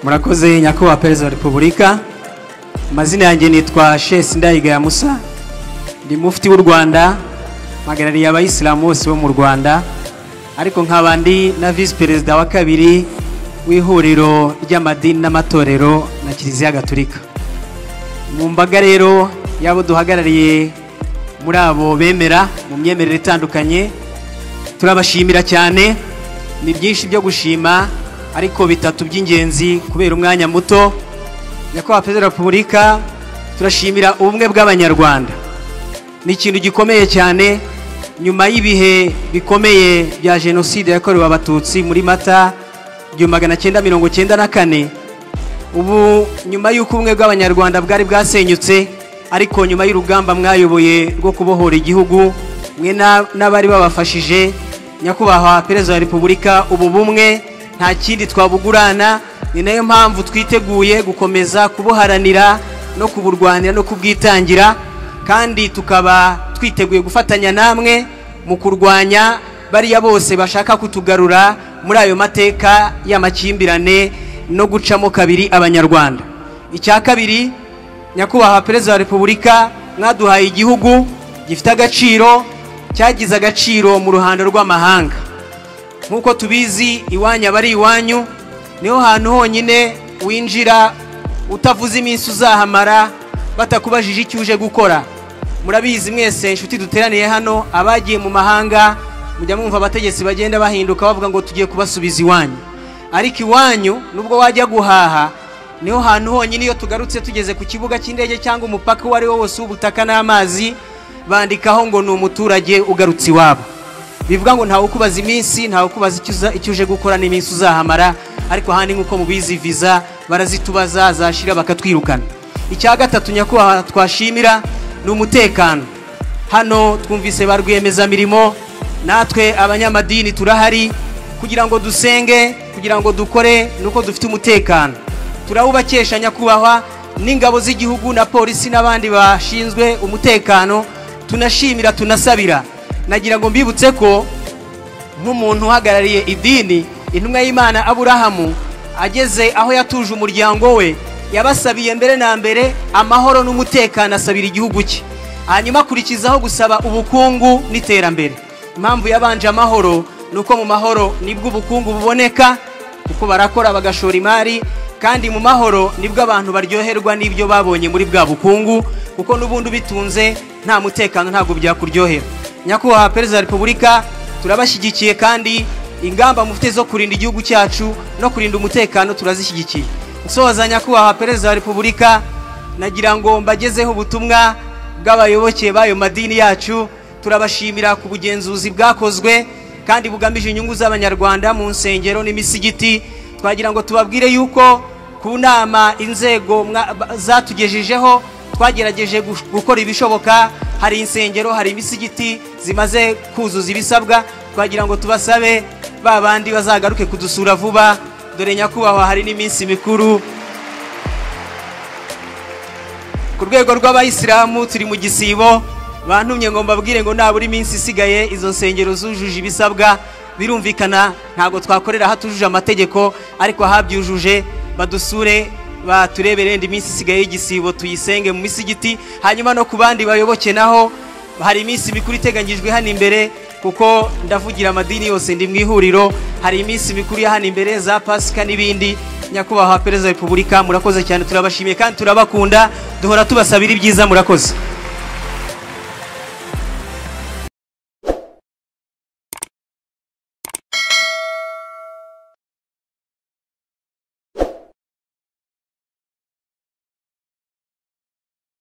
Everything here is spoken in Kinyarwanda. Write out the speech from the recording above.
Murakoze nyakubahwa Perezida wa Repubulika. Amazina yanjye nitwa Sheikh Sindayigaya Musa, ndi mufti w'u Rwanda, mpagarariye abayisilamu bose bo mu Rwanda, ariko nk'abandi na Vice Perezida wa kabiri w'ihuriro ry'amadini n'amatorero na Kiliziya Gatolika. Mu mbaga rero yabo duhagarariye muri abo bemera mu myemerere itandukanye, turabashimira cyane. Ni byinshi byo gushima ariko bitatu by'ingenzi kubera umwanya muto. Nyakubahwa Perezida wa Repubulika, turashimira ubumwe bw'Abanyarwanda. Ni ikintu gikomeye cyane nyuma y'ibihe bikomeye bya Jenoside yakorewe Abatutsi muri Mata 1994. Ubu nyuma y'uko ubumwe bw'Abanyarwanda bwari bwasenyutse, ariko nyuma y'urugamba mwayoboye rwo kubohora igihugu mwe n'abari babafashije, Nyakubahwa Perezida wa Repubulika, ubu bumwe nta kindi twabugurana. Ni nayo mpamvu twiteguye gukomeza kubuharanira no kuburwanira no kubwitangira, kandi tukaba twiteguye gufatanya namwe mu kurwanya bariya bose bashaka kutugarura muri ayo mateka y'amakimbirane no gucamo kabiri Abanyarwanda. Icya kabiri, Nyakubahwa Perezida wa Repubulika, mwaduhaye igihugu gifite agaciro, cyagize agaciro mu ruhando rw'amahanga. Nkuko tubizi, iwanya bari iwanyu, niho hantu honyine winjira utavuze iminsi uzahamara batakubajije icyo uje gukora. Murabizi mwese inshuti duteraniye hano, abagiye mu mahanga mujya mwumva abategetsi bagenda bahinduka bavuga ngo tugiye kubasubiza iwanyu, ariko iwanyu nubwo wajya guhaha, niho hantu honyine iyo tugarutse tugeze ku kibuga cy'indege cyangwa umupaka uwo ari wo wose w'ubutaka n'amazi, bandikaho ngo ni umuturage ugarutse iwabo. Bivuga ngo ntawe ukubaza iminsi, ntawe ukubaza icyo uje gukora n'iminsi uzahamara, ariko handi nk'uko mubizi viza barazitubaza, zashira bakatwirukana. Icya gatatu nyakubahwa twashimira ni umutekano. Hano twumvise ba rwiyemezamirimo, natwe abanyamadini turahari kugira ngo dusenge, kugira ngo dukore, nuko dufite umutekano. Turawubakesha nyakubahwa n'ingabo z'igihugu na polisi n'abandi bashinzwe umutekano, tunashimira tunasabira. Nagira ngo mbibutse ko nk'umuntu uhagarariye idini, intumwa y'Imana Aburahamu ageze aho yatuje umuryango we, yabasabiye mbere na mbere amahoro n'umutekano, asabira igihugu cye, hanyuma akurikizaho gusaba ubukungu n'iterambere. Impamvu yabanje amahoro nuko mu mahoro nibwo ubukungu buboneka, kuko barakora bagashora imari, kandi mu mahoro nibwo abantu baryoherwa n'ibyo babonye muri bwa bukungu, kuko n'ubundi bitunze nta mutekano ntabwo byakuryohera. Nyakubahwa Perezida wa Repubulika, turabashyigikiye kandi ingamba mufite zo kurinda igihugu cyacu no kurinda umutekano turazishyigikiye. Nsoza nyakubahwa Perezida wa Repubulika, nagira ngo mbagezeho ubutumwa bw'abayoboke b'ayo madini yacu. Turabashimira ku bugenzuzi bwakozwe kandi bugamije inyungu z'Abanyarwanda mu nsengero n'imisigiti. Twagira ngo tubabwire yuko ku nama inzego zatugejejeho twagerageje gukora ibishoboka. Hari insengero, hari imisigiti zimaze kuzuza ibisabwa. Twagira ngo tubasabe babandi bazagaruke kudusura vuba, dore nyakubahwa hari n'iminsi mikuru. Ku rwego rw'abayisilamu turi mu gisibo, bantumye ngo mbabwire ngo nabura iminsi isigaye izo nsengero zujuje ibisabwa. Birumvikana ntago twakorera hatujuje amategeko, ariko ahabyujuje badusure baturebere indi minsi isigaye y'igisibo tuyisenge mu misigiti. Hanyuma no ku bandi bayoboke naho hari iminsi mikuru iteganyijwe hano imbere, kuko ndavugira amadini yose ndi mu ihuriro. Hari iminsi mikuru ya hano imbere za Pasika n'ibindi. Nyakubahwa Perezida wa Repubulika, murakoze cyane, turabashimiye kandi turabakunda, duhora tubasabira ibyiza. Murakoze.